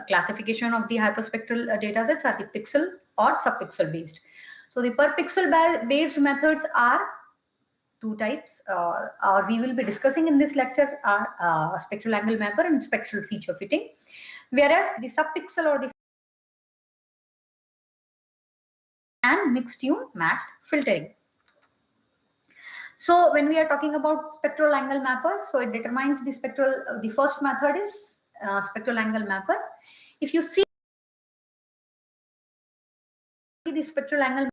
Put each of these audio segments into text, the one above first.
classification of the hyperspectral datasets are the pixel or subpixel based. So the per pixel based methods are two types, or we will be discussing in this lecture are spectral angle mapper and spectral feature fitting, whereas the subpixel or the and mixed tune matched filtering. So when we are talking about spectral angle mapper, so it determines the spectral, the first method is spectral angle mapper. If you see the spectral angle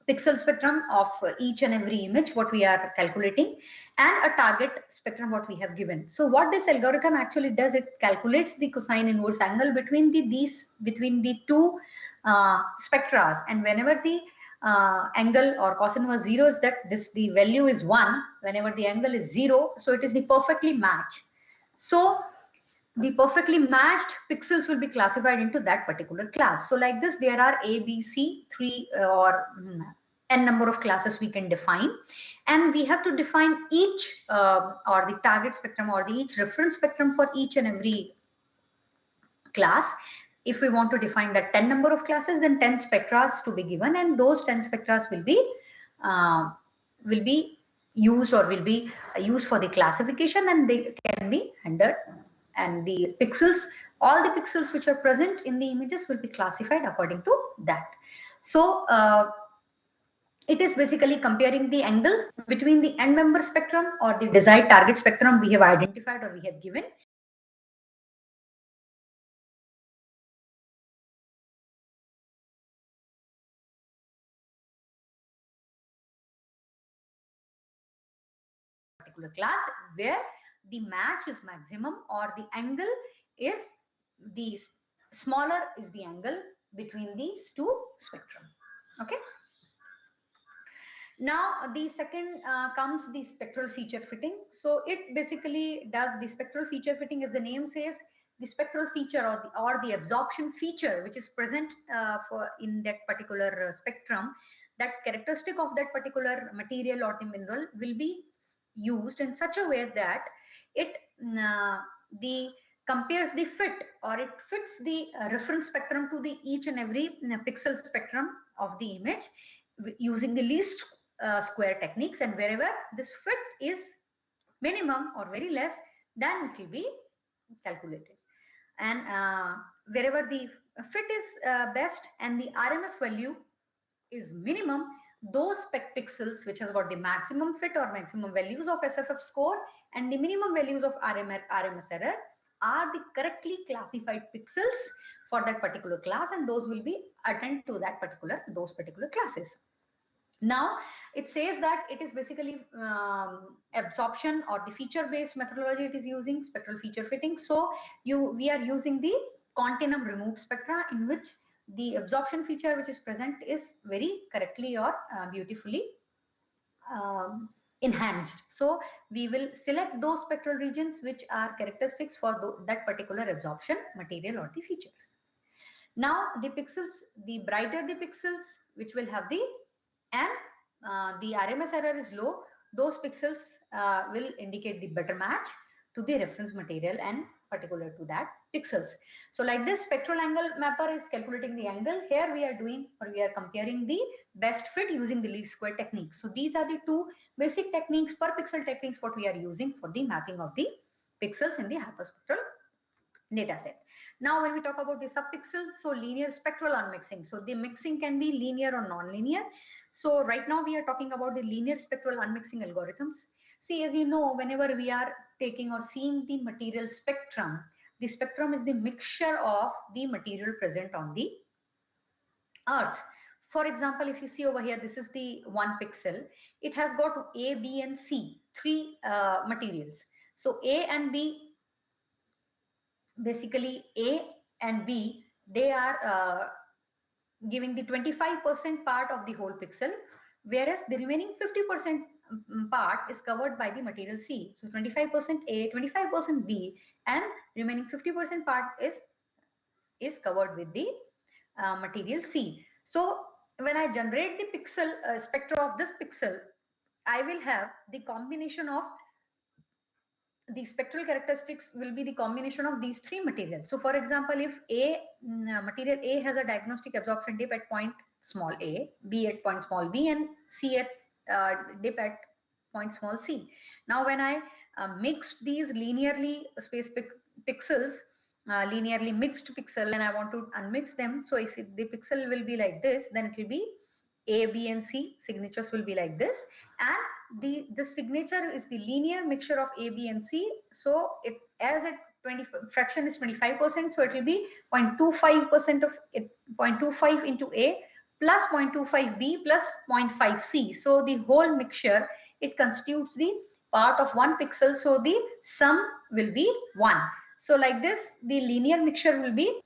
pixel spectrum of each and every image what we are calculating, and a target spectrum what we have given. So what this algorithm actually does, it calculates the cosine inverse angle between the two spectra, and whenever the angle or cos inverse 0 is that the value is 1, whenever the angle is 0, so it is the perfectly matched. So the perfectly matched pixels will be classified into that particular class. So like this, there are A, B, C, 3 or n number of classes we can define, and we have to define each or the target spectrum or the each reference spectrum for each and every class. If we want to define that 10 number of classes, then 10 spectra to be given, and those 10 spectra will be used or will be used for the classification, and they can be rendered. And the pixels, all the pixels which are present in the images will be classified according to that. So it is basically comparing the angle between the end member spectrum or the desired target spectrum we have identified or we have given. Particular class where the match is maximum or the angle is the smaller is the angle between these two spectrum. Okay. Now the second comes the spectral feature fitting. So it basically does the spectral feature fitting, as the name says, the spectral feature or the absorption feature which is present for in that particular spectrum, that characteristic of that particular material or the mineral will be used in such a way that it the compares the fit or it fits the reference spectrum to the each and every pixel spectrum of the image using the least square techniques, and wherever this fit is minimum or very less, then it will be calculated, and wherever the fit is best and the RMS value is minimum, those pixels which has got the maximum fit or maximum values of SFF score and the minimum values of RMS error are the correctly classified pixels for that particular class, and those will be attend to those particular classes. Now it says that it is basically absorption or the feature based methodology it is using, spectral feature fitting. So we are using the continuum removed spectra in which the absorption feature which is present is very correctly or beautifully enhanced. So we will select those spectral regions which are characteristics for that particular absorption material or the features. Now the pixels, the brighter the pixels which will have the and the RMS error is low, those pixels will indicate the better match to the reference material and particular to that pixels. So like this, spectral angle mapper is calculating the angle. Here we are doing or we are comparing the best fit using the least square technique. So these are the two basic techniques, per pixel techniques, what we are using for the mapping of the pixels in the hyperspectral data set. Now when we talk about the subpixels, so linear spectral unmixing. So the mixing can be linear or non-linear. So right now we are talking about the linear spectral unmixing algorithms. See, as you know, whenever we are taking or seeing the material spectrum, the spectrum is the mixture of the material present on the earth. For example, if you see over here, this is the one pixel. It has got A, B and C, three materials. So A and B, basically A and B, they are giving the 25% part of the whole pixel, whereas the remaining 50% part is covered by the material C. So 25% A, 25% B, and remaining 50% part is covered with the material C. So when I generate the pixel spectra of this pixel, I will have the combination of the spectral characteristics will be the combination of these three materials. So for example, if material A has a diagnostic absorption dip at point small a, B at point small b, and C at dip at point small c. Now when I mix these linearly spaced pixels, linearly mixed pixel, and I want to unmix them, so if the pixel will be like this, then it will be A, B and C signatures will be like this, and the signature is the linear mixture of A, B and C. So it, as it 20 fraction is 25%, so it will be 0.25% of it, 0.25 into A plus 0.25 B plus 0.5 C. So the whole mixture, it constitutes the part of one pixel, so the sum will be 1. So like this, the linear mixture will be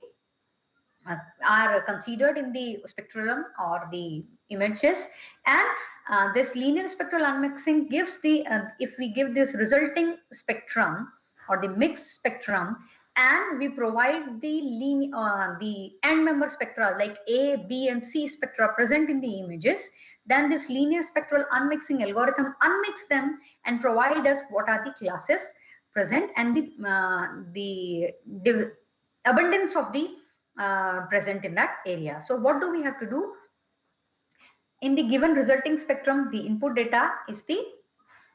are considered in the spectrum or the images, and this linear spectral unmixing gives the if we give this resulting spectrum or the mixed spectrum, and we provide the end member spectra like A, B and C spectra present in the images, then this linear spectral unmixing algorithm unmix them and provide us what are the classes present and the abundance of the present in that area. So what do we have to do? In the given resulting spectrum, the input data is the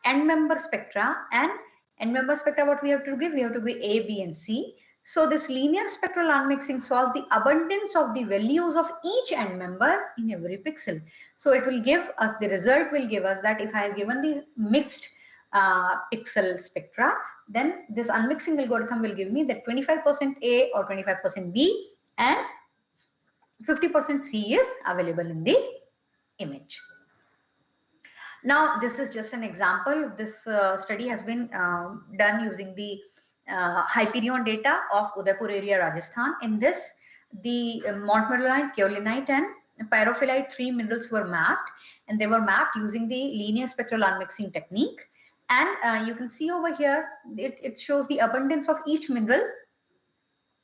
end member spectra, and end member spectra what we have to give? We have to give A, B and C. So this linear spectral unmixing solves the abundance of the values of each end member in every pixel. So it will give us, the result will give us that if I have given the mixed pixel spectra, then this unmixing algorithm will give me that 25% A or 25% B and 50% C is available in the image. Now, this is just an example. This study has been done using the Hyperion data of Udaipur area, Rajasthan. In this, the montmorillonite, kaolinite and pyrophyllite, three minerals were mapped, and they were mapped using the linear spectral unmixing technique. And you can see over here, it shows the abundance of each mineral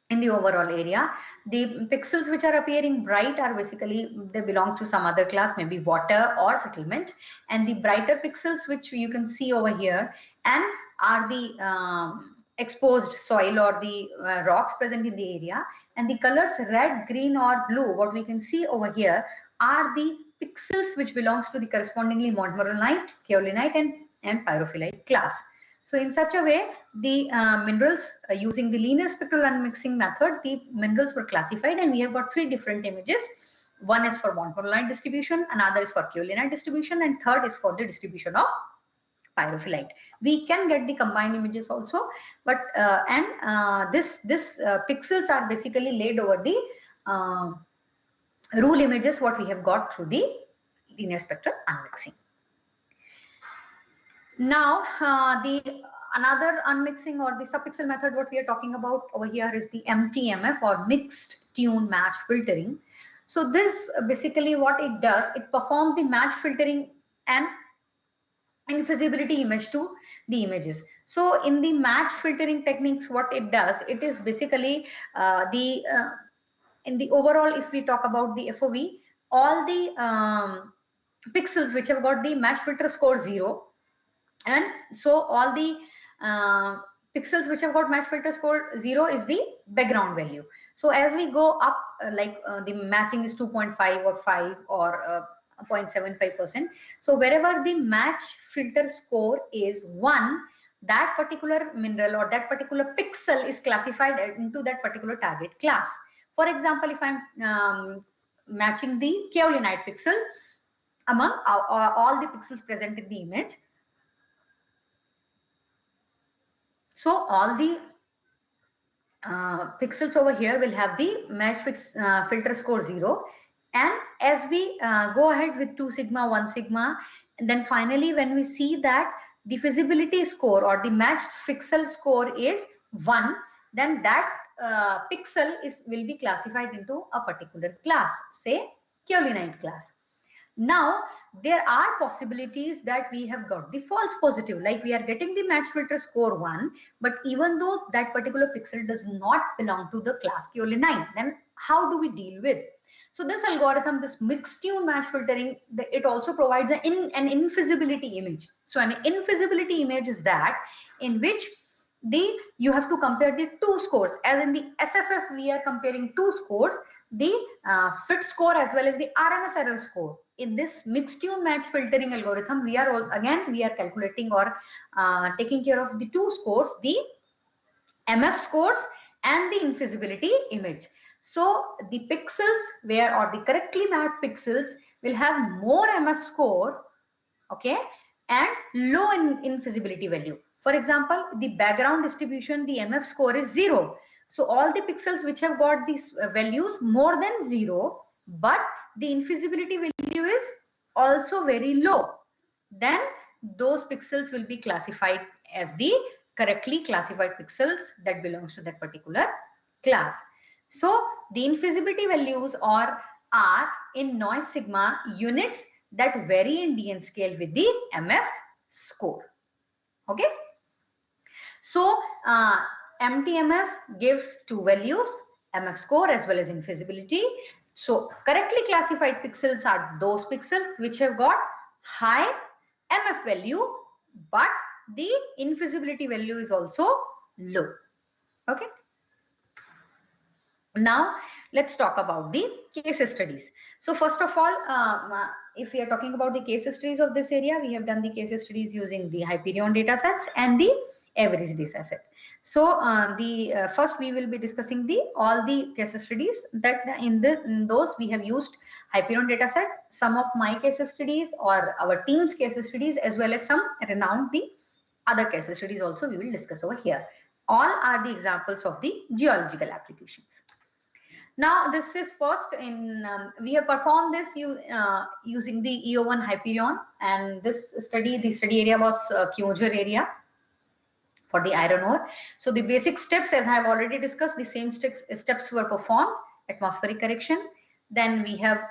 in the overall area. The pixels which are appearing bright are basically, they belong to some other class, maybe water or settlement. And the brighter pixels which you can see over here and are the exposed soil or the rocks present in the area. And the colors red, green or blue, what we can see over here are the pixels which belongs to the correspondingly montmorillonite, kaolinite and pyrophyllite class. So in such a way, the minerals using the linear spectral unmixing method, the minerals were classified, and we have got three different images. One is for montmorillonite distribution, another is for kaolinite distribution, and third is for the distribution of pyrophyllite. We can get the combined images also, but this pixels are basically laid over the rule images what we have got through the linear spectral unmixing. Now, another unmixing or the subpixel method what we are talking about over here is the MTMF or mixed tune match filtering. So this basically what it does, it performs the match filtering and invisibility image to the images. So in the match filtering techniques, what it does, it is basically in the overall, if we talk about the FOV, all the pixels which have got the match filter score 0, and so all the pixels which have got match filter score 0 is the background value. So as we go up, the matching is 2.5 or 5 or 0.75%. So wherever the match filter score is 1, that particular mineral or that particular pixel is classified into that particular target class. For example, if I'm matching the kaolinite pixel among all the pixels present in the image, so all the pixels over here will have the match filter score 0. And as we go ahead with 2 sigma, 1 sigma, and then finally when we see that the visibility score or the matched pixel score is 1, then that pixel will be classified into a particular class, say kaolinite class. Now, there are possibilities that we have got the false positive, like we are getting the match filter score 1, but even though that particular pixel does not belong to the class kaolinite, then how do we deal with? So this algorithm, this mixed tune match filtering, it also provides an invisibility image. So an invisibility image is that in which you have to compare the two scores. As in the SFF, we are comparing two scores, the fit score as well as the RMS error score. In this mixed tune match filtering algorithm, we are calculating or taking care of the two scores, the MF scores and the invisibility image. So the pixels or the correctly mapped pixels will have more MF score, okay, and low invisibility value. For example, the background distribution, the MF score is 0. So all the pixels which have got these values more than 0, but the invisibility value is also very low, then those pixels will be classified as the correctly classified pixels that belongs to that particular class. So the invisibility values are in noise sigma units that vary in DN scale with the MF score. Okay. So MTMF gives two values, MF score as well as invisibility. So correctly classified pixels are those pixels which have got high MF value, but the invisibility value is also low. Okay. Now let's talk about the case studies. So first of all, if we are talking about the case studies of this area, we have done the case studies using the Hyperion datasets and the average dataset. So first we will be discussing all the case studies that in those we have used Hyperion dataset, some of my case studies or our team's case studies, as well as some renowned the other case studies also we will discuss over here. All are the examples of the geological applications. Now this is first in we have performed this using the EO1 Hyperion, and this study, the study area was Kyojhar area for the iron ore. So the basic steps, as I have already discussed, the same steps were performed. Atmospheric correction, then we have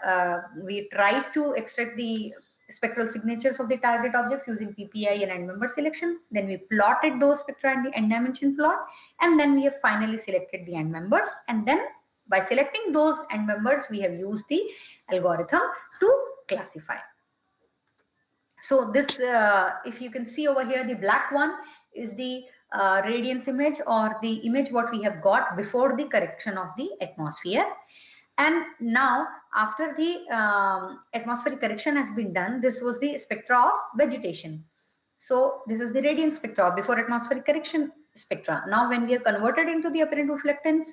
we tried to extract the spectral signatures of the target objects using PPI and end member selection. Then we plotted those spectra in the end dimension plot, and then we have finally selected the end members, and then by selecting those end members, we have used the algorithm to classify. So this, if you can see over here, the black one is the radiance image, or the image what we have got before the correction of the atmosphere. And now after the atmospheric correction has been done, this was the spectra of vegetation. So this is the radiance spectra before atmospheric correction spectra. Now when we are converted into the apparent reflectance,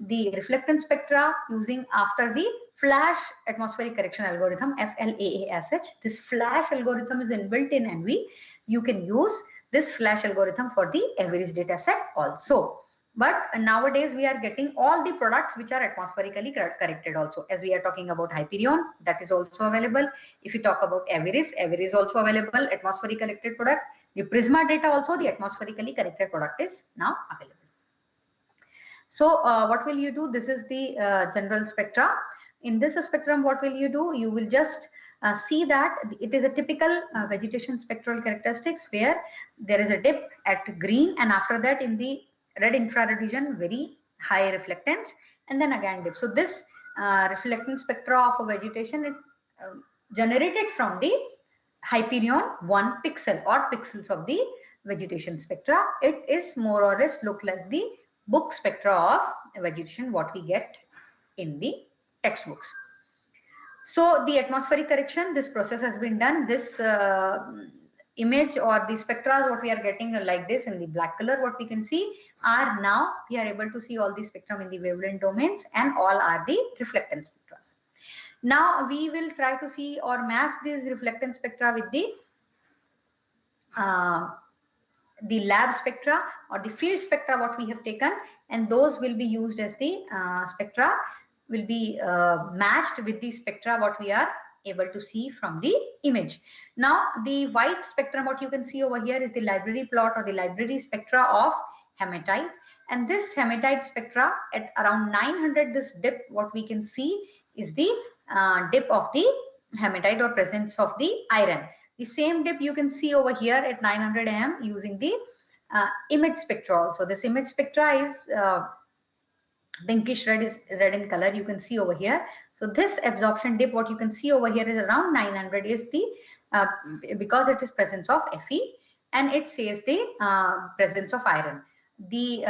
the reflectance spectra using after the flash atmospheric correction algorithm, FLAA as such. This flash algorithm is inbuilt in NV. You can use this flash algorithm for the average data set also. But nowadays we are getting all the products which are atmospherically corrected also. As we are talking about Hyperion, that is also available. If you talk about average is also available, atmospherically corrected product. The Prisma data also, the atmospherically corrected product is now available. So what will you do? This is the general spectra. In this spectrum, what will you do? You will just see that it is a typical vegetation spectral characteristics where there is a dip at green, and after that in the red infrared region, very high reflectance, and then again dip. So this reflectance spectra of a vegetation, it generated from the Hyperion 1 pixel or pixels of the vegetation spectra. It is more or less look like the book spectra of vegetation what we get in the textbooks. So the atmospheric correction, this process has been done. This image or the spectra what we are getting like this in the black color, what we can see are now we are able to see all the spectrum in the wavelength domains, and all are the reflectance spectra. Now we will try to see or match these reflectance spectra with the lab spectra or the field spectra what we have taken, and those will be used as the spectra will be matched with the spectra what we are able to see from the image. Now the white spectrum what you can see over here is the library plot or the library spectra of hematite, and this hematite spectra at around 900, this dip what we can see is the dip of the hematite or presence of the iron. The same dip you can see over here at 900 am using the image spectra also. This image spectra is pinkish red, is red in color, you can see over here. So this absorption dip, what you can see over here is around 900 is the, because it is presence of Fe, and it says the presence of iron. The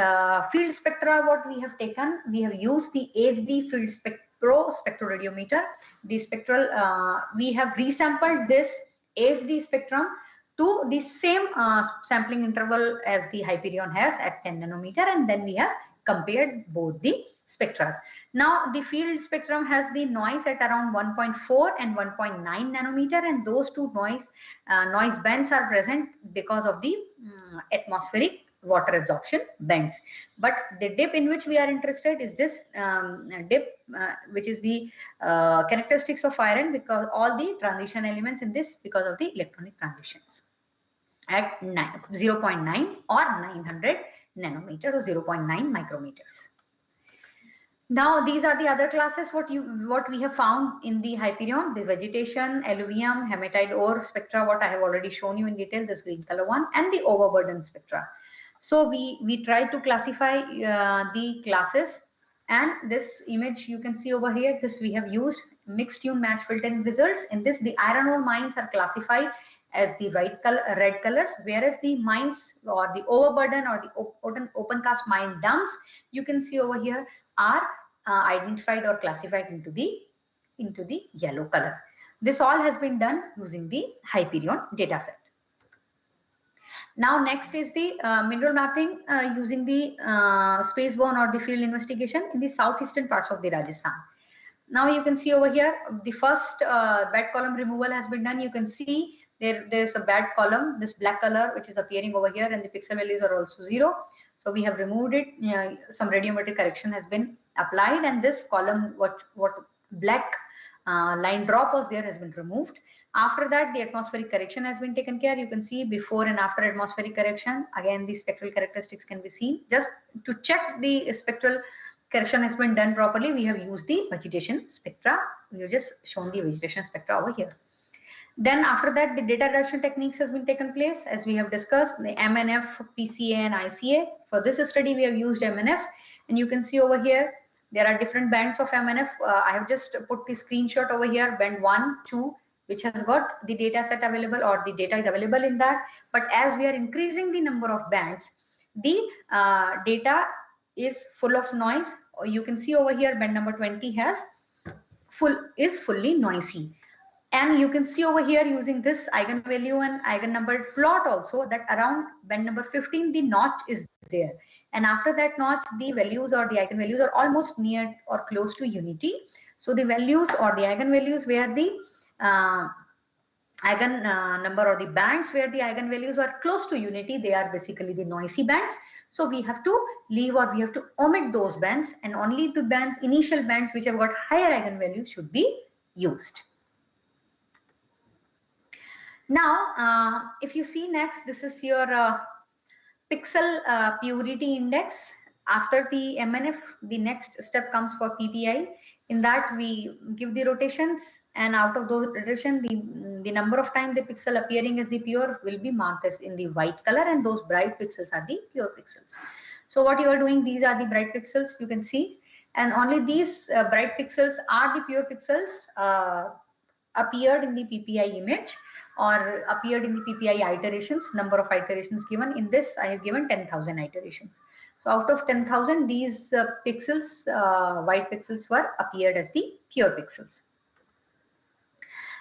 field spectra, what we have taken, we have used the HD field spectroradiometer. The spectral, we have resampled this HD spectrum to the same sampling interval as the Hyperion has at 10 nanometer, and then we have compared both the spectra. Now the field spectrum has the noise at around 1.4 and 1.9 nanometer, and those two noise bands are present because of the atmospheric water absorption bands. But the dip in which we are interested is this dip, which is the characteristics of iron, because all the transition elements in this because of the electronic transitions at 0.9 or 900 nanometer or 0.9 micrometers. Now these are the other classes what we have found in the Hyperion: the vegetation, alluvium, hematite ore spectra, what I have already shown you in detail, this green color one, and the overburden spectra. So we try to classify the classes, and this image you can see over here, this we have used mixed tune match filtering results. In this, the iron ore mines are classified as the red colors, whereas the mines or the overburden or the open cast mine dumps, you can see over here, are identified or classified into the yellow color. This all has been done using the Hyperion dataset. Now next is the mineral mapping using the spaceborne or the field investigation in the southeastern parts of the Rajasthan. Now you can see over here, the first bad column removal has been done. You can see there's a bad column, this black color, which is appearing over here, and the pixel values are also 0. So we have removed it. Some radiometric correction has been applied, and this column, what black line drop was there, has been removed. After that, the atmospheric correction has been taken care. You can see before and after atmospheric correction. Again, the spectral characteristics can be seen. Just to check the spectral correction has been done properly, we have used the vegetation spectra. We have just shown the vegetation spectra over here. Then after that, the data reduction techniques has been taken place, as we have discussed, the MNF, PCA and ICA. For this study, we have used MNF, and you can see over here, there are different bands of MNF. I have just put the screenshot over here, band 1, 2, which has got the data set available, or the data is available in that. But as we are increasing the number of bands, the data is full of noise. You can see over here, band number 20 is fully noisy. And you can see over here, using this eigenvalue and eigennumber plot also, that around band number 15, the notch is there. And after that notch, the values or the eigenvalues are almost near or close to unity. So the values or the eigenvalues where the number or the bands where the eigenvalues are close to unity, they are basically the noisy bands. So we have to leave, or we have to omit those bands, and only the bands, initial bands which have got higher eigenvalues, should be used. Now, if you see next, this is your pixel purity index. After the MNF, the next step comes for PPI. In that, we give the rotations, and out of those rotation, the number of times the pixel appearing as the pure will be marked as in the white color, and those bright pixels are the pure pixels. So what you are doing, these are the bright pixels, you can see, and only these bright pixels are the pure pixels appeared in the PPI image, or appeared in the PPI iterations, number of iterations given. In this, I have given 10,000 iterations. So out of 10,000, these pixels, white pixels, were appeared as the pure pixels.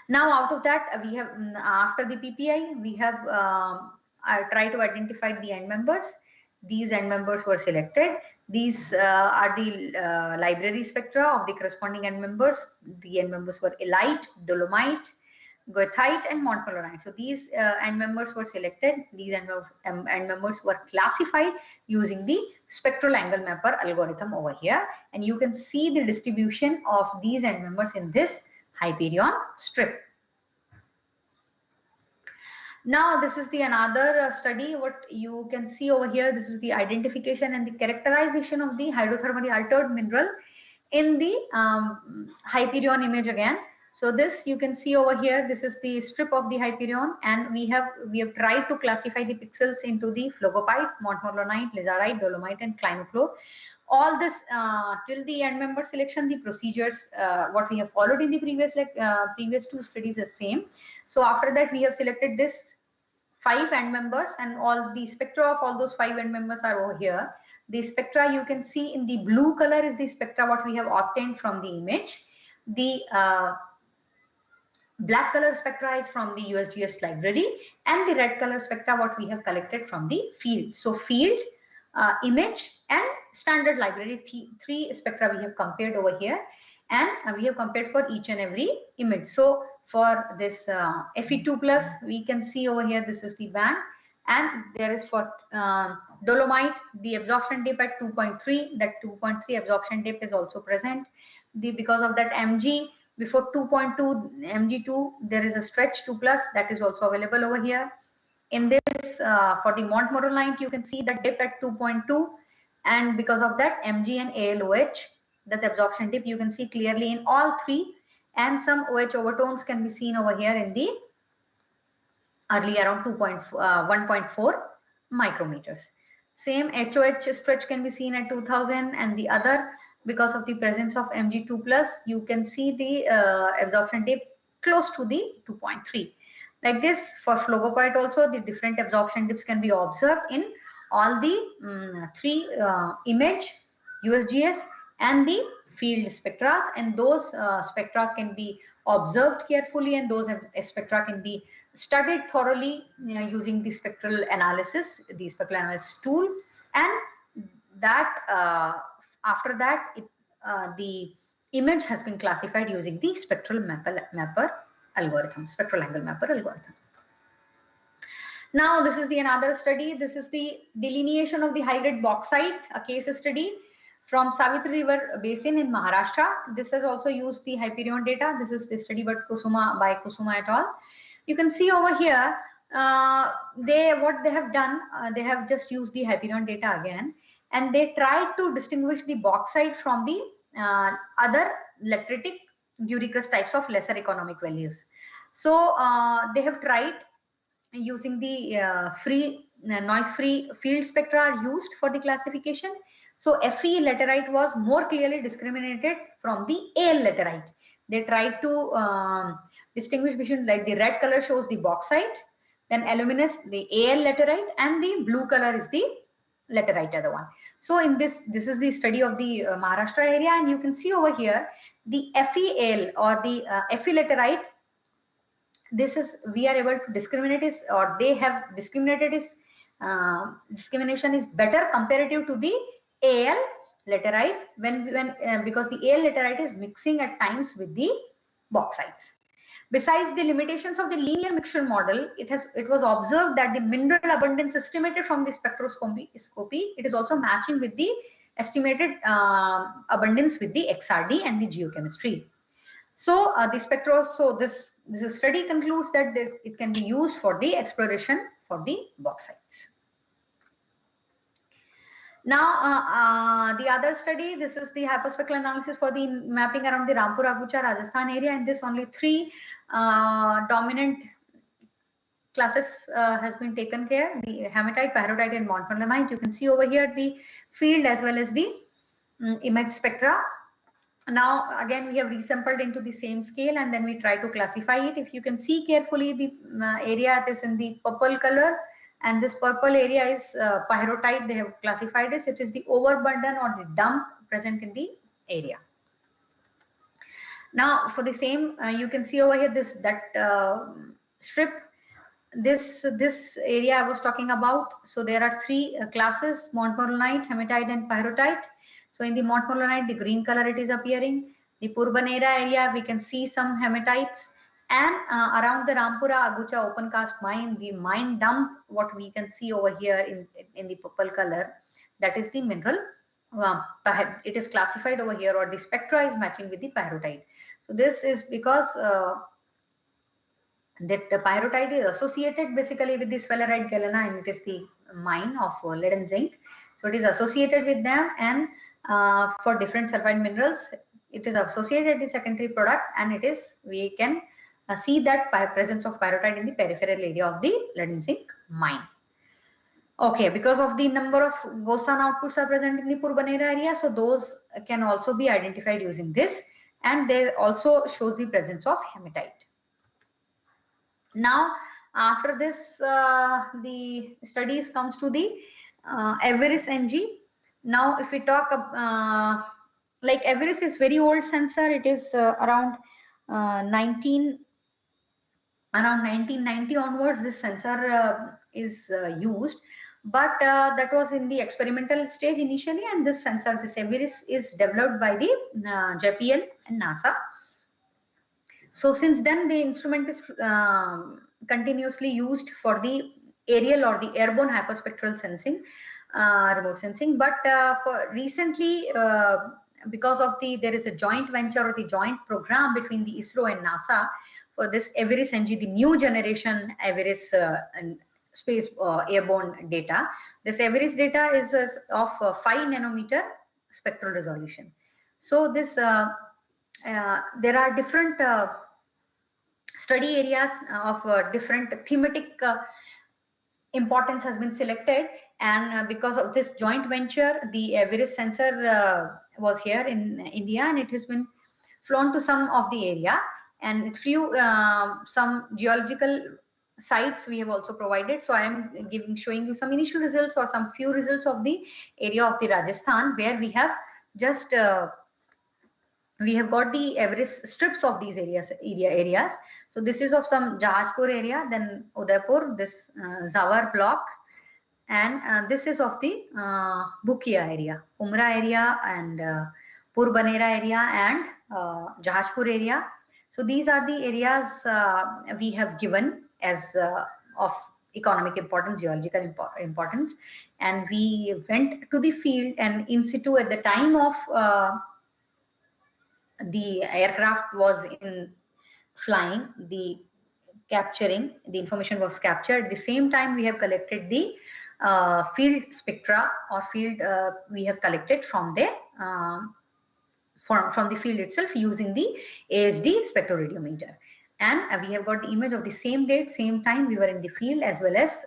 Now out of that, we have, after the PPI, we have tried to identify the end members. These end members were selected. These are the library spectra of the corresponding end members. The end members were elite, dolomite, goethite and montmorillonite. So these end members were selected. These end members were classified using the spectral angle mapper algorithm over here, and you can see the distribution of these end members in this Hyperion strip. Now this is the another study. What you can see over here, this is the identification and the characterization of the hydrothermally altered mineral in the Hyperion image again. So this you can see over here, this is the strip of the Hyperion, and we have tried to classify the pixels into the phlogopite, montmorillonite, lizardite, dolomite and clinochlore. all this till the end member selection, the procedures what we have followed in the previous two studies is same. So after that we have selected this 5 end members, and all the spectra of all those 5 end members are over here. The spectra you can see in the blue color is the spectra what we have obtained from the image. The black color spectra is from the USGS library, and the red color spectra what we have collected from the field. So field, image and standard library, three spectra we have compared over here, and we have compared for each and every image. So for this Fe2 plus, we can see over here this is the band, and there is for dolomite the absorption dip at 2.3. That 2.3 absorption dip is also present. Because of that Mg before 2.2 Mg2 there is a stretch 2 plus that is also available over here. In this for the montmorillonite you can see the dip at 2.2, and because of that Mg and ALOH, that absorption dip you can see clearly in all three, and some OH overtones can be seen over here in the early around 1.4 micrometers. Same HOH stretch can be seen at 2000, and the other, because of the presence of Mg2 plus, you can see the absorption dip close to the 2.3. Like this for phlogopite also, the different absorption dips can be observed in all the three image, USGS and the field spectra, and those spectra can be observed carefully, and those spectra can be studied thoroughly using the spectral analysis tool, and that after that the image has been classified using the spectral mapper algorithm, spectral angle mapper algorithm. Now this is the another study. This is the delineation of the high-grade bauxite, a case study from Savitri River Basin in Maharashtra. This has also used the Hyperion data. This is the study by Kusuma et al. You can see over here what they have done. They have just used the Hyperion data again, and they tried to distinguish the bauxite from the other lateritic uric types of lesser economic values. So they have tried using the noise-free field spectra are used for the classification. So Fe laterite was more clearly discriminated from the Al laterite. They tried to distinguish between, like the red color shows the bauxite, then aluminous the Al laterite, and the blue color is the laterite other one. So in this is the study of the Maharashtra area, and you can see over here the FeAl or the Fe laterite. This is, we are able to discriminate is, or they have discriminated is, discrimination is better comparative to the Al laterite because the Al laterite is mixing at times with the bauxites. Besides the limitations of the linear mixture model, it was observed that the mineral abundance estimated from the spectroscopy, it is also matching with the estimated abundance with the XRD and the geochemistry. So this study concludes that it can be used for the exploration for the bauxites. Now the other study, this is the hyperspectral analysis for the mapping around the Rampura Agucha Rajasthan area. In this only 3 dominant classes has been taken care: the hematite, pyrrhotite and montmorillonite. You can see over here the field as well as the image spectra. Now again we have resampled into the same scale, and then we try to classify it. If you can see carefully, the area is in the purple color, and this purple area is pyrrhotite. They have classified as it is the overburden or the dump present in the area. Now for the same, you can see over here strip, this area I was talking about. So there are 3 classes: montmorillonite, hematite and pyrrhotite. So in the montmorillonite, the green color it is appearing. The Purbanera area, we can see some hematites, and around the Rampura Agucha open cast mine, the mine dump, what we can see over here in the purple color, that is the mineral. It is classified over here, or the spectra is matching with the pyrrhotite. So this is because that the pyrrhotite is associated basically with the sphalerite galena, and it is the mine of lead and zinc. So it is associated with them, and for different sulfide minerals, it is associated with the secondary product, and we can see that presence of pyrrhotite in the peripheral area of the lead and zinc mine. Okay, because of the number of ghost sun outputs are present in the Purbanera area, so those can also be identified using this, and they also shows the presence of hematite. Now, after this, the studies comes to the IIRS NG. Now, if we talk, like IIRS is very old sensor. It is around 1990 onwards. This sensor is used, but that was in the experimental stage initially. And this sensor, this IIRS, is developed by the JPL and NASA. So since then, the instrument is continuously used for the aerial or the airborne hyperspectral sensing, remote sensing. But for recently, because of there is a joint venture or the joint program between the ISRO and NASA for this IIRS NG, the new generation IIRS and space airborne data. This IIRS data is of 5 nanometer spectral resolution. So this there are different study areas of different thematic importance has been selected, and because of this joint venture, the IIRS sensor was here in India, and it has been flown to some of the area, and few some geological sites we have also provided. So I am showing you some initial results or some few results of the area of the Rajasthan, where we have just we have got the IIRS strips of these areas. So this is of some Jajpur area, then Udaipur, this Zawar block, and this is of the Bhukia area, Umra area, and Purbanera area, and Jajpur area. So these are the areas we have given as of economic importance, geological importance, and we went to the field and in situ at the time of the aircraft was in flying, the information was captured. At the same time, we have collected the field spectra or field we have collected from the from the field itself using the ASD spectroradiometer. And we have got the image of the same date, same time we were in the field, as well as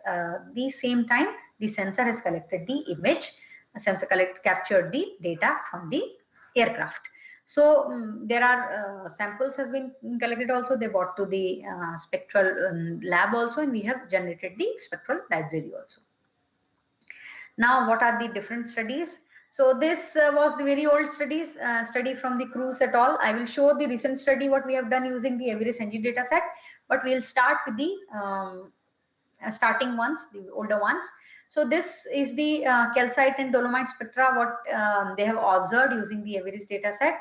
the same time the sensor has collected the image. Sensor captured the data from the aircraft. So there are samples has been collected also. They brought to the spectral lab also, and we have generated the spectral library also. Now, what are the different studies? So this was the very old studies, study from the Cruz et al. I will show the recent study what we have done using the IIRS NG data set, but we'll start with the starting ones, the older ones. So this is the calcite and dolomite spectra, what they have observed using the IIRS data set.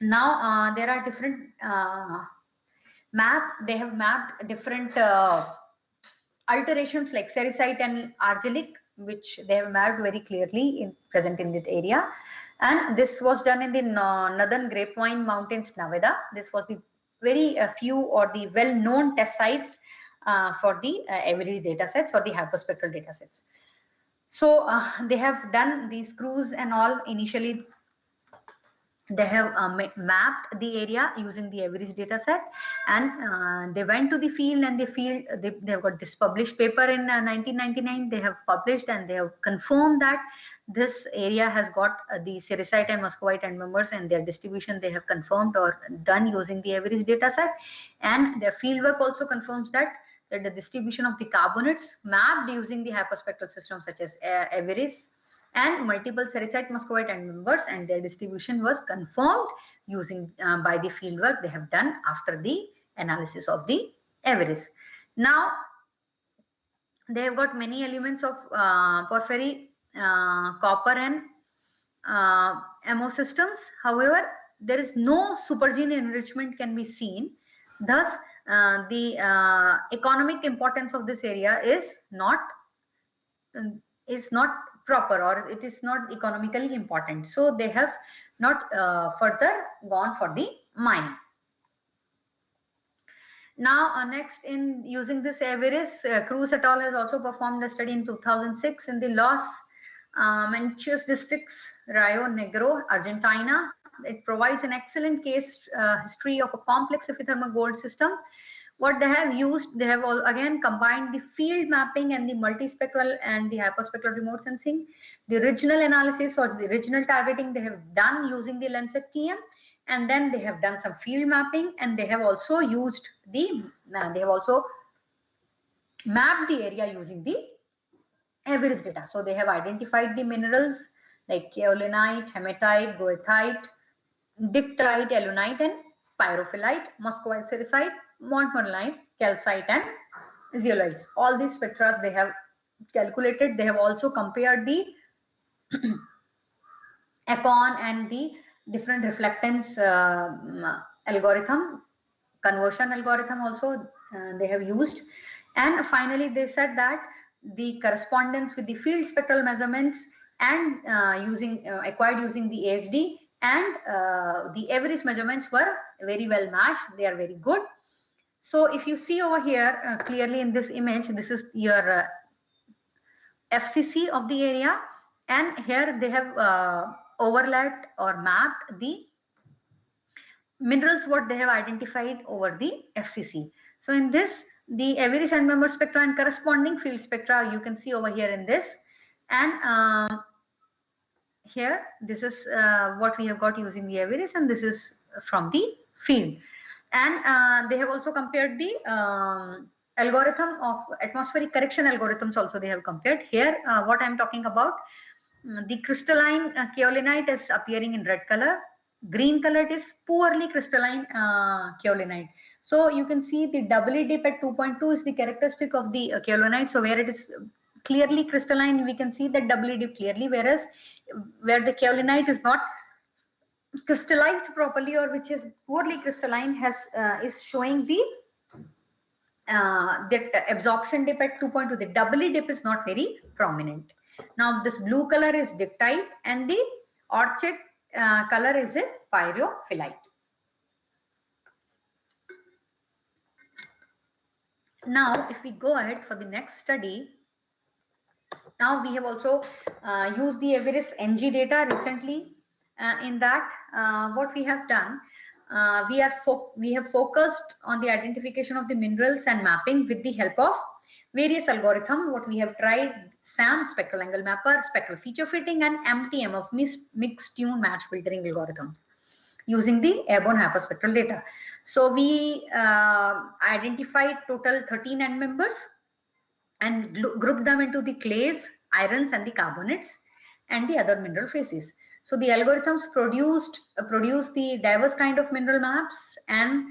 Now there are different they have mapped different alterations like sericite and argillic, which they have mapped very clearly present in that area. And this was done in the northern grapevine mountains, Nevada. This was the very few or the well-known test sites for the IIRS data sets, for the hyperspectral data sets. So they have done these crews and all. Initially they have mapped the area using the IIRS data set, and they went to the field, and they have got this published paper in 1999. They have published and they have confirmed that this area has got the sericite and muscovite end members, and their distribution they have confirmed or done using the IIRS data set. And their fieldwork also confirms that the distribution of the carbonates mapped using the hyperspectral system such as IIRS and multiple sericite muscovite end members, and their distribution was confirmed using by the fieldwork they have done after the analysis of the IIRS. Now they have got many elements of porphyry, copper, and ammo systems. However, there is no supergene enrichment can be seen. Thus the economic importance of this area is not proper, or it is not economically important. So they have not further gone for the mining. Now next, in using this IIRS, Cruz et al. Has also performed a study in 2006 in the Los Manchus districts, Rio Negro, Argentina. It provides an excellent case history of a complex epithermal gold system, what they have used, they have all again combined the field mapping and the multispectral and the hyperspectral remote sensing. The regional analysis or the regional targeting they have done using the Landsat TM, and then they have done some field mapping, and they have also used the they have also mapped the area using the IIRS data. So they have identified the minerals like kaolinite, hematite, goethite, dictite, alunite, and pyrophyllite, muscovite sericite, montmorillonite, calcite, and zeolites. All these spectra they have calculated. They have also compared the econ and the different reflectance algorithm, conversion algorithm also they have used. And finally, they said that the correspondence with the field spectral measurements and acquired using the ASD and the IIRS measurements were very well matched. They are very good. So if you see over here clearly in this image, this is your FCC of the area, and here they have overlapped or mapped the minerals what they have identified over the FCC. So in this, the IIRS end member spectra and corresponding field spectra you can see over here in this, and here this is what we have got using the IIRS, and this is from the field. And they have also compared the algorithm of atmospheric correction algorithms also they have compared. Here what I am talking about, the crystalline kaolinite is appearing in red color. Green color is poorly crystalline kaolinite. So you can see the doubly dip at 2.2 is the characteristic of the kaolinite. So where it is clearly crystalline, we can see that doubly dip clearly, whereas where the kaolinite is not crystallized properly or which is poorly crystalline is showing the that absorption dip at 2.2. The doubly dip is not very prominent. Now this blue color is dictite, and the orchid color is a pyrophyllite. Now if we go ahead for the next study, now we have also used the IIRS NG data recently. In that what we have done, we have focused on the identification of the minerals and mapping with the help of various algorithms. What we have tried: SAM, spectral angle mapper, spectral feature fitting, and MTM of mixed tune match filtering algorithms using the airborne hyperspectral data. So we identified total 13 end members and grouped them into the clays, irons, and the carbonates and the other mineral faces. So the algorithms produce the diverse kind of mineral maps, and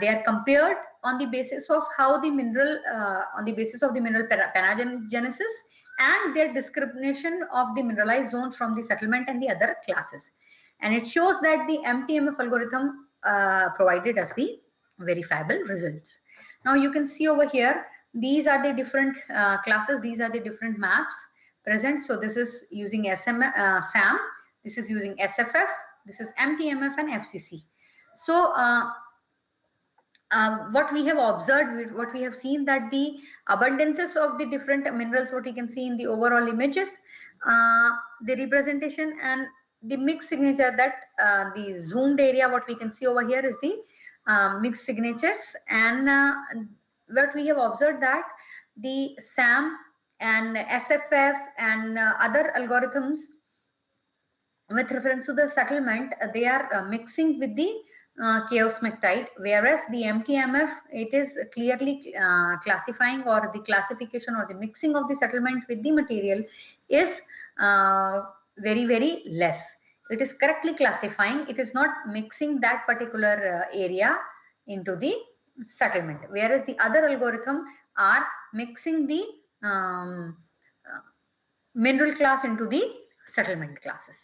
they are compared on the basis of how the mineral panagenesis and their discrimination of the mineralized zones from the settlement and the other classes. And it shows that the MTMF algorithm provided us the verifiable results. Now you can see over here, these are the different classes, these are the different maps present. So this is using SAM, this is using SFF, this is MTMF and FCC. So what we have observed, what we have seen, that the abundances of the different minerals, what we can see in the overall images, the representation and the mixed signature, that the zoomed area, what we can see over here is the mixed signatures. And what we have observed, that the SAM and SFF and other algorithms with reference to the settlement, they are mixing with the chaosmectite, whereas the MTMF, it is clearly classifying, or the classification or the mixing of the settlement with the material is very, very less. It is correctly classifying, it is not mixing that particular area into the settlement, whereas the other algorithm are mixing the mineral class into the settlement classes.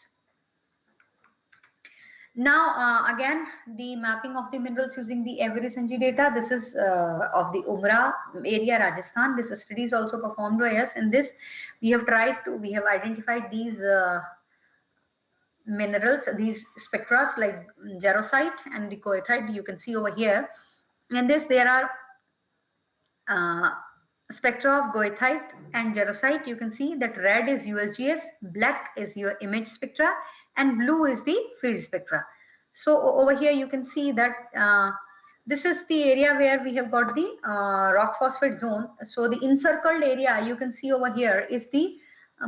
Now again, the mapping of the minerals using the IIRS NG data. This is of the Umra area, Rajasthan. This study is also performed by us. In this, we have identified these minerals, these spectra like jarosite and the goethite. You can see over here. In this, there are spectra of goethite and jarosite. You can see that red is USGS, black is your image spectra, and blue is the field spectra. So over here you can see that this is the area where we have got the rock phosphate zone. So the encircled area you can see over here is the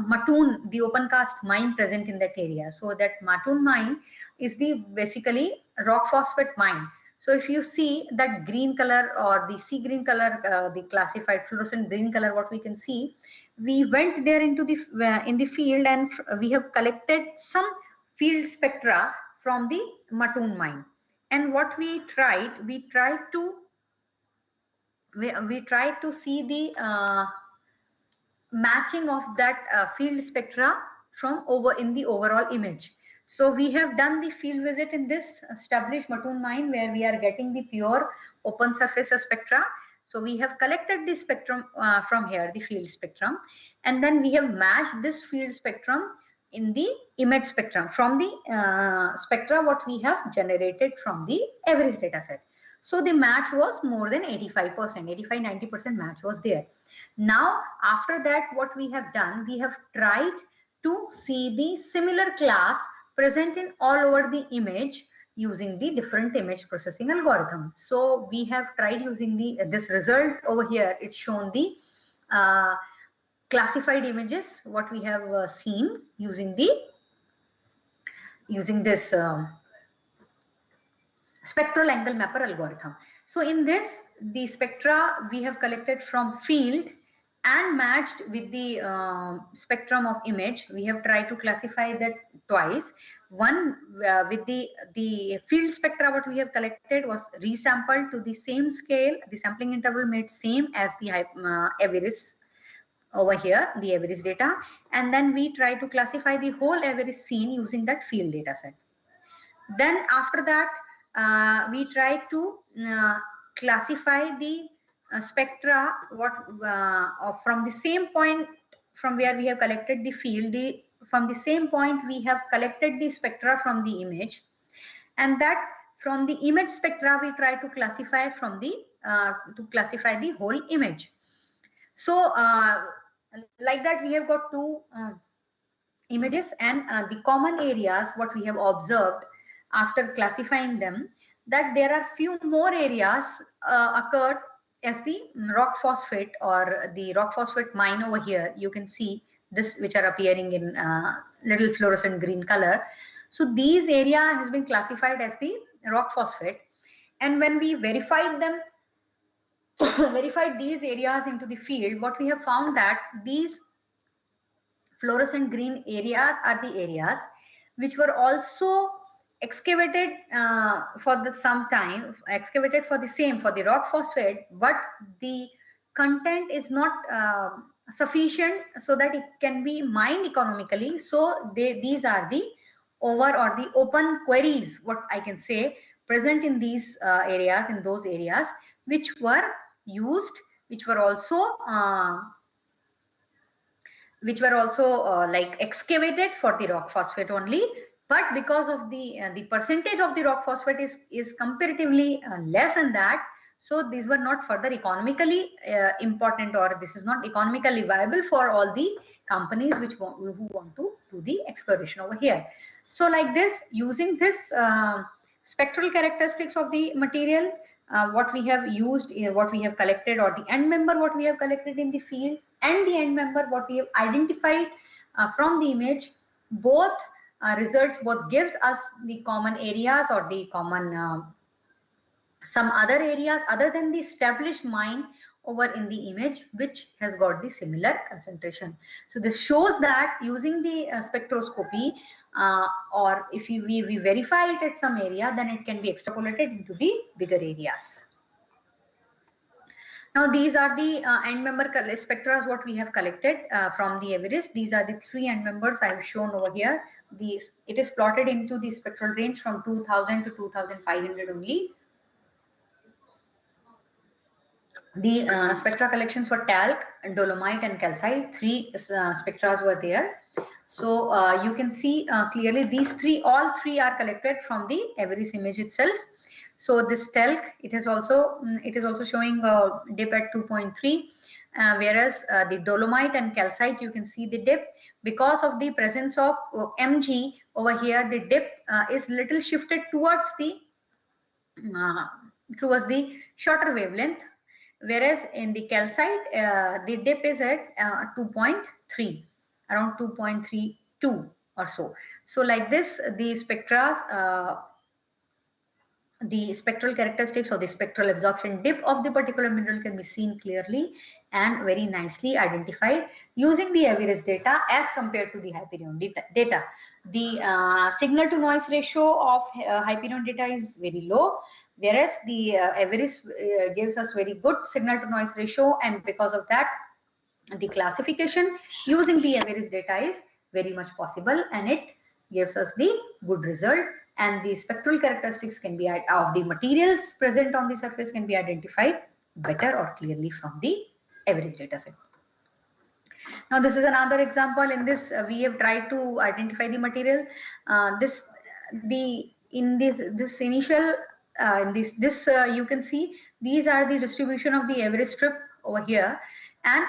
Mattoon, the open cast mine present in that area. So that Mattoon mine is the basically rock phosphate mine. So if you see that green color or the sea green color, the classified fluorescent green color, what we can see, we went there into the in the field, and we have collected some field spectra from the Mattoon mine. And what we tried to see the matching of that field spectra from over in the overall image. So we have done the field visit in this established Mattoon mine, where we are getting the pure open surface spectra. So we have collected the spectrum from here, the field spectrum, and then we have matched this field spectrum in the image spectrum from the spectra what we have generated from the IIRS data set. So the match was more than 85%, 85-90% match was there. Now, after that, what we have done, we have tried to see the similar class present in all over the image using the different image processing algorithm. So we have tried using the this result over here. It's shown the classified images what we have seen using this spectral angle mapper algorithm. So in this, the spectra we have collected from field and matched with the spectrum of image. We have tried to classify that twice. One with the field spectra what we have collected was resampled to the same scale, the sampling interval made same as the IIRS over here, the IIRS data, and then we try to classify the whole IIRS scene using that field data set. Then after that, we try to classify the spectra from the same point from where we have collected the field. From the same point we have collected the spectra from the image, and that from the image spectra we try to classify from the whole image. So like that we have got two images, and the common areas what we have observed after classifying them, that there are few more areas occurred as the rock phosphate or the rock phosphate mine over here. You can see this, which are appearing in little fluorescent green color. So these area has been classified as the rock phosphate, and when we verified them, verified these areas into the field, what we have found that these fluorescent green areas are the areas which were also excavated for the rock phosphate, but the content is not sufficient so that it can be mined economically. So these are the the open quarries, what I can say, present in these areas, in those areas which were used, which were also like excavated for the rock phosphate only. But because of the percentage of the rock phosphate is comparatively less than that, so these were not further economically important, or this is not economically viable for all the companies who want to do the exploration over here. So like this, using this spectral characteristics of the material, what we have used, what we have collected, or the end member what we have collected in the field, and the end member what we have identified from the image, both results both gives us the common areas or the common some other areas other than the established mine over in the image, which has got the similar concentration. So this shows that using the spectroscopy, or if we verify it at some area, then it can be extrapolated into the bigger areas. Now these are the end member spectra what we have collected from the IIRS. These are the three end members I have shown over here. It is plotted into the spectral range from 2000 to 2500 only. The spectra collections for talc, dolomite and calcite, three spectra were there. So you can see clearly all three are collected from the IIRS image itself. So this talc, it is also showing a dip at 2.3, whereas the dolomite and calcite, you can see the dip because of the presence of Mg over here. The dip is little shifted towards the towards the shorter wavelength, whereas in the calcite, the dip is at 2.3, around 2.32 or so. So like this, the spectra, the spectral characteristics or the spectral absorption dip of the particular mineral can be seen clearly and very nicely identified using the IIRS data as compared to the Hyperion data. The signal to noise ratio of Hyperion data is very low, whereas the IIRS gives us very good signal to noise ratio, and because of that, the classification using the IIRS data is very much possible, and it gives us the good result, and the spectral characteristics can be of the materials present on the surface can be identified better or clearly from the IIRS data set. Now this is another example. In this we have tried to identify the material. This initial you can see these are the distribution of the IIRS strip over here, and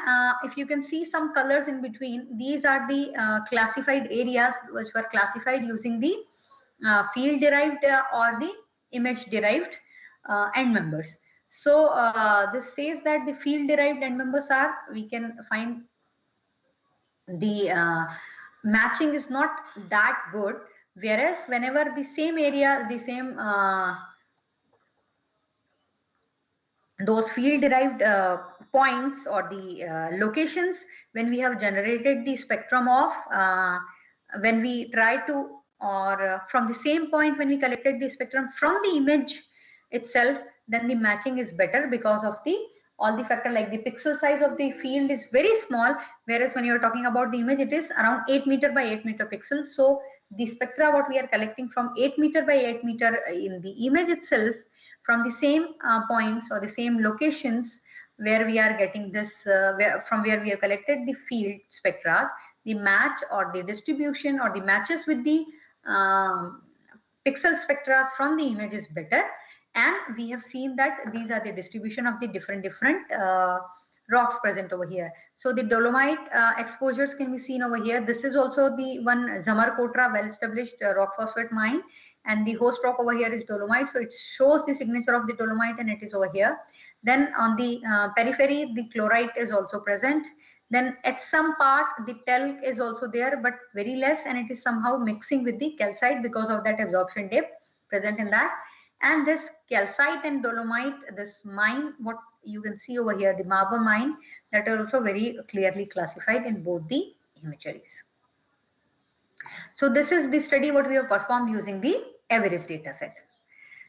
if you can see some colors in between, these are the classified areas which were classified using the field derived or the image derived end members. So this says that the field derived end members are, we can find the matching is not that good, whereas whenever the same area, the same those field derived points or the locations, when we have generated the spectrum of when we try to, or from the same point when we collected the spectrum from the image itself, then the matching is better because of the all the factor, like the pixel size of the field is very small, whereas when you are talking about the image, it is around 8 meter by 8 meter pixels. So the spectra what we are collecting from 8 meter by 8 meter in the image itself, from the same points or the same locations where we are getting this, from where we have collected the field spectra, the match or the distribution or the matches with the pixel spectra from the image is better. And we have seen that these are the distribution of the different rocks present over here. So the dolomite exposures can be seen over here. This is also the one Zamarkotra well-established rock phosphate mine, and the host rock over here is dolomite. So it shows the signature of the dolomite, and it is over here. Then on the periphery, the chlorite is also present. Then at some part, the talc is also there, but very less, and it is somehow mixing with the calcite because of that absorption dip present in that. And this calcite and dolomite, this mine, what you can see over here, the marble mine, that are also very clearly classified in both the imageries. So this is the study what we have performed using the IIRS data set.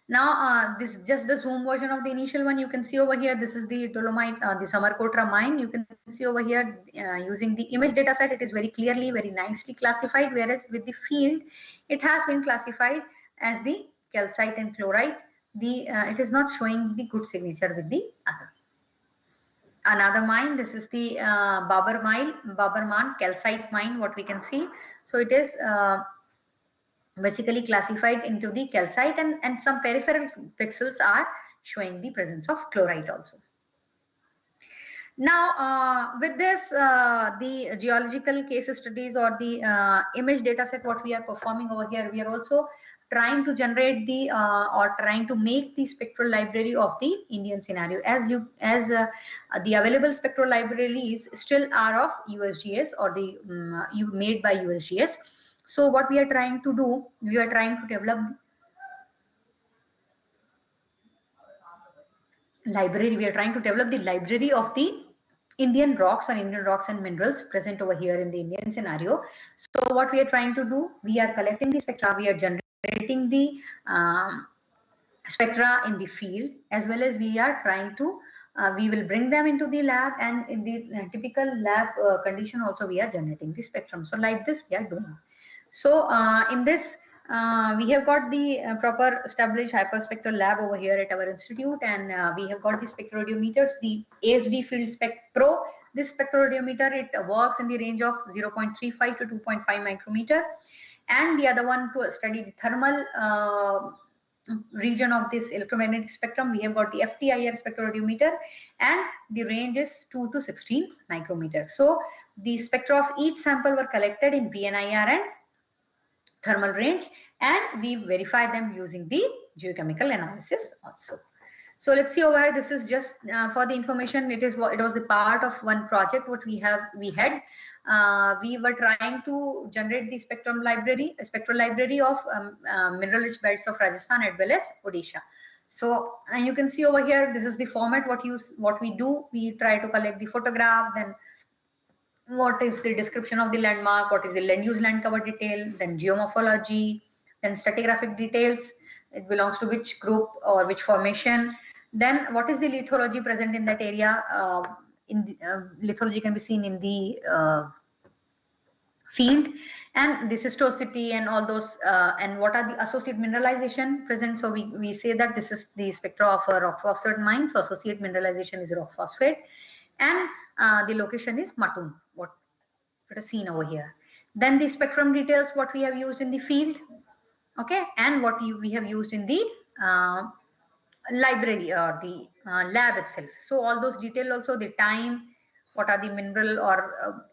Now this is just the zoom version of the initial one. You can see over here, this is the dolomite, the Zamarkotra mine. You can see over here using the image data set, it is very clearly, very nicely classified, whereas with the field, it has been classified as the calcite and chlorite. It is not showing the good signature with the other. Another mine, this is the Babarman calcite mine, what we can see. So it is basically classified into the calcite, and some peripheral pixels are showing the presence of chlorite also. Now with this, the geological case studies or the image data set what we are performing over here, we are also trying to generate the or trying to make the spectral library of the Indian scenario, as the available spectral libraries still are of USGS or the made by USGS. So what we are trying to do, we are trying to develop library. We are trying to develop the library of the Indian rocks and minerals present over here in the Indian scenario. So what we are trying to do, we are collecting the spectra, we are generating the spectra in the field, as well as we are trying to we will bring them into the lab, and in the typical lab condition also we are generating the spectrum. So like this we are doing. So in this we have got the proper established hyperspectral lab over here at our institute, and we have got the spectrodiometers, the ASD Field Spec Pro. This spectrodiometer, it works in the range of 0.35 to 2.5 micrometer, and the other one to study the thermal region of this electromagnetic spectrum, we have got the FTIR spectrodiometer, and the range is 2 to 16 micrometer. So the spectra of each sample were collected in VNIR and thermal range, and we verify them using the geochemical analysis also. So let's see over here. This is just for the information. It was the part of one project what we had. We were trying to generate the spectral library of mineral rich belts of Rajasthan as well as Odisha. So and you can see over here, this is the format what we do. We try to collect the photograph, then what is the description of the landmark, what is the land use land cover detail, then geomorphology, then stratigraphic details, it belongs to which group or which formation, then what is the lithology present in that area. Lithology can be seen in the field, and the cystosity and all those, and what are the associate mineralization present. So we say that this is the spectra of a rock phosphate mine, so associate mineralization is rock phosphate, and the location is Matun, what is seen over here. Then the spectrum details what we have used in the field, okay, and what we have used in the library or the lab itself. So all those detail, also the time, what are the mineral or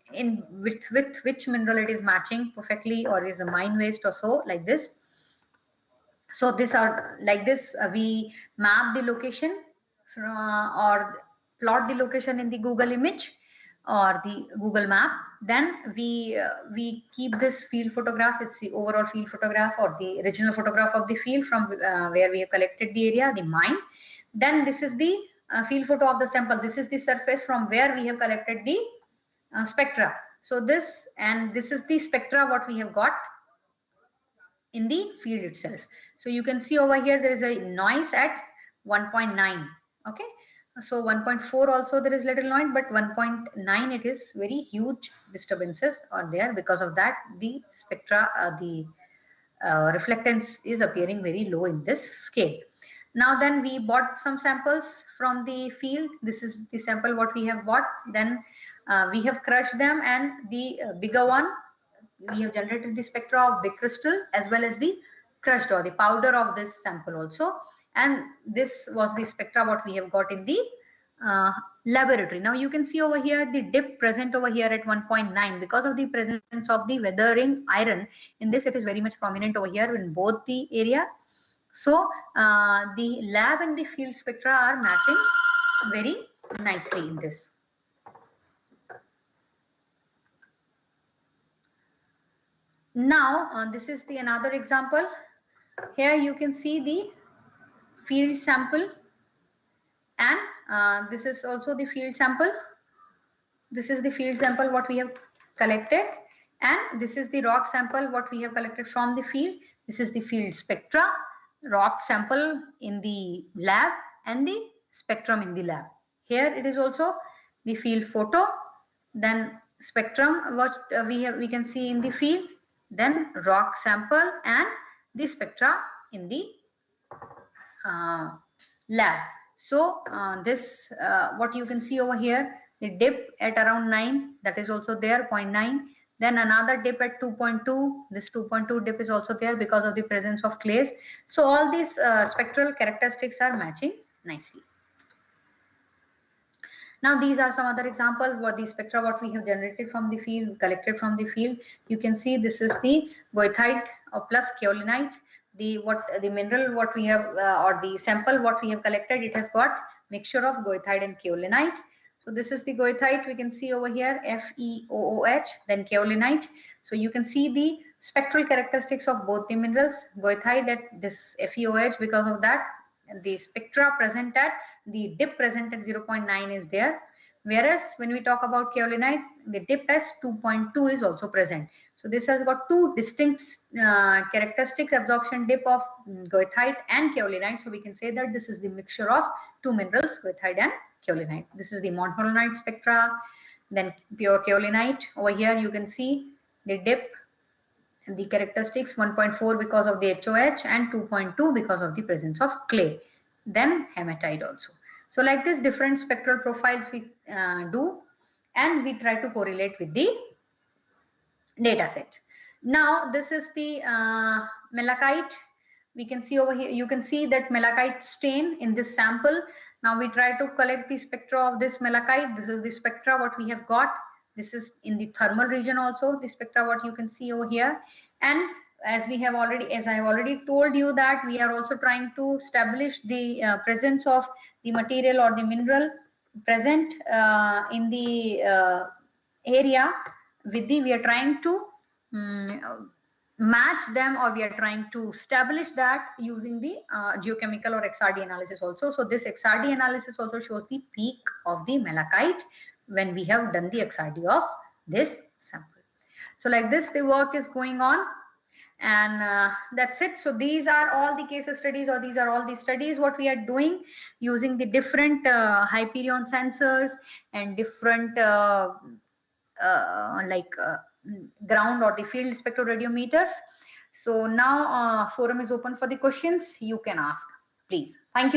with which mineral it is matching perfectly, or is a mine waste or so, like this. So these are like this. We map the location or plot the location in the Google image or the Google map. Then we keep this field photograph. It's the overall field photograph or the original photograph of the field from where we have collected the area, the mine. Then this is the field photo of the sample. This is the surface from where we have collected the spectra. So this is the spectra what we have got in the field itself. So you can see over here there is a noise at 1.9. Okay, so 1.4 also there is little noise, but 1.9 it is very huge disturbances are there. Because of that, the spectra, the reflectance is appearing very low in this scale. Now then we bought some samples from the field. This is the sample what we have bought. Then we have crushed them, and the bigger one we have generated the spectra of big crystal as well as the crushed or the powder of this sample also. And this was the spectra what we have got in the laboratory. Now you can see over here the dip present over here at 1.9 because of the presence of the weathering iron. In this, it is very much prominent over here in both the area. So the lab and the field spectra are matching very nicely in this. Now this is the another example. Here you can see the field sample, and this is also the field sample. This is the field sample what we have collected, and this is the rock sample what we have collected from the field. This is the field spectra, rock sample in the lab, and the spectrum in the lab. Here it is also the field photo, then spectrum what we can see in the field, then rock sample and the spectra in the lab. So this what you can see over here, the dip at around 9, that is also there, 0.9. Then another dip at 2.2. This 2.2 dip is also there because of the presence of clays. So all these spectral characteristics are matching nicely. Now these are some other examples what the spectra what we have generated from the field, collected from the field. You can see this is the goethite plus kaolinite. The mineral what we have or the sample what we have collected, it has got mixture of goethite and kaolinite. So this is the goethite, we can see over here, FeOOH, then kaolinite. So you can see the spectral characteristics of both the minerals. Goethite at this FeOH, because of that the spectra present at the dip present at 0.9 is there. Whereas when we talk about kaolinite, the dip as 2.2 is also present. So this has got two distinct characteristics, absorption dip of goethite and kaolinite. So we can say that this is the mixture of two minerals, goethite and kaolinite. This is the montmorillonite spectra, then pure kaolinite. Over here you can see the dip and the characteristics, 1.4 because of the HOH and 2.2 because of the presence of clay. Then hematite also. So like this, different spectral profiles we do, and we try to correlate with the data set. Now this is the malachite. We can see over here, you can see that malachite stain in this sample. Now we try to collect the spectra of this malachite. This is the spectra what we have got. This is in the thermal region also, the spectra what you can see over here. And as I have already told you that we are also trying to establish the presence of the material or the mineral present in the area with the, we are trying to match them, or we are trying to establish that using the geochemical or XRD analysis also. So this XRD analysis also shows the peak of the malachite when we have done the XRD of this sample. So like this, the work is going on, and that's it. So these are all the case studies, or these are all the studies what we are doing using the different Hyperion sensors and different ground or the field spectroradiometers. So now forum is open for the questions. You can ask, please. Thank you.